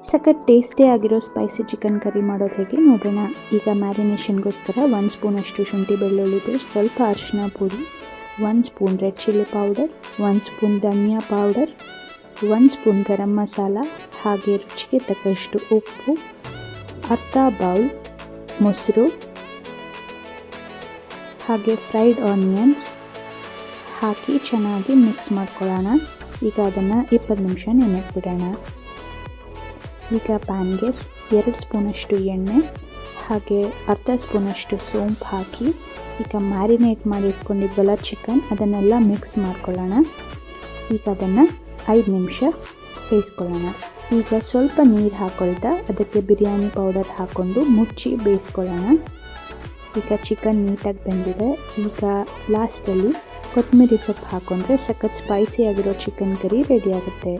ಸಖತ್ ಟೇಸ್ಟಿ ಆಗಿರೋ spicy chicken curry ಮಾಡೋದು ಹೇಗೆ ನೋಡೋಣ. ಈಗ ಮ್ಯಾರಿನೇಷನ್ಗೋಸ್ಕರ 1 ಸ್ಪೂನಷ್ಟು ಶುಂಠಿ ಬೆಳ್ಳುಳ್ಳಿ ಪೇಸ್ಟ್, ಸ್ವಲ್ಪ ಅರಿಶಿನ ಪುಡಿ, 1 spoon red chilli powder, 1 spoon ಧನಿಯಾ ಪೌಡರ್, 1 ಸ್ಪೂನ್ ಗರಂ ಮಸಾಲ, ಹಾಗೆ ರುಚಿಗೆ ತಕ್ಕಷ್ಟು ಉಪ್ಪು, ಅರ್ಧ ಬೌಲ್ ಮೊಸರು, ಹಾಗೆ ಫ್ರೈಡ್ ಆನಿಯನ್ಸ್ ಹಾಕಿ ಚೆನ್ನಾಗಿ ಮಿಕ್ಸ್ ಮಾಡ್ಕೊಳ್ಳೋಣ. ಈಗ ಅದನ್ನು 20 ನಿಮಿಷ ನೆನೆಗೆ ಬಿಡೋಣ. ಈಗ ಪ್ಯಾನ್ಗೆ 2 ಸ್ಪೂನಷ್ಟು ಎಣ್ಣೆ ಹಾಗೆ ಅರ್ಧ ಸ್ಪೂನಷ್ಟು ಸೋಂಪು ಹಾಕಿ ಈಗ ಮ್ಯಾರಿನೇಟ್ ಮಾಡಿ ಇಟ್ಕೊಂಡಿದ್ವಲ್ಲ ಚಿಕನ್ ಅದನ್ನೆಲ್ಲ ಮಿಕ್ಸ್ ಮಾಡ್ಕೊಳ್ಳೋಣ. ಈಗ ಅದನ್ನು 5 ನಿಮಿಷ ಬೇಯಿಸ್ಕೊಳ್ಳೋಣ. ಈಗ ಸ್ವಲ್ಪ ನೀರು ಹಾಕ್ಕೊಳ್ತಾ ಅದಕ್ಕೆ ಬಿರಿಯಾನಿ ಪೌಡರ್ ಹಾಕ್ಕೊಂಡು ಮುಚ್ಚಿ ಬೇಯಿಸ್ಕೊಳ್ಳೋಣ. ಈಗ ಚಿಕನ್ ನೀಟಾಗಿ ಬೆಂದಿದೆ. ಈಗ ಲಾಸ್ಟಲ್ಲಿ ಕೊತ್ತಂಬರಿ ಸೊಪ್ಪು ಹಾಕ್ಕೊಂಡ್ರೆ ಸಖತ್ ಸ್ಪೈಸಿ ಆಗಿರೋ ಚಿಕನ್ ಕರಿ ರೆಡಿ ಆಗುತ್ತೆ.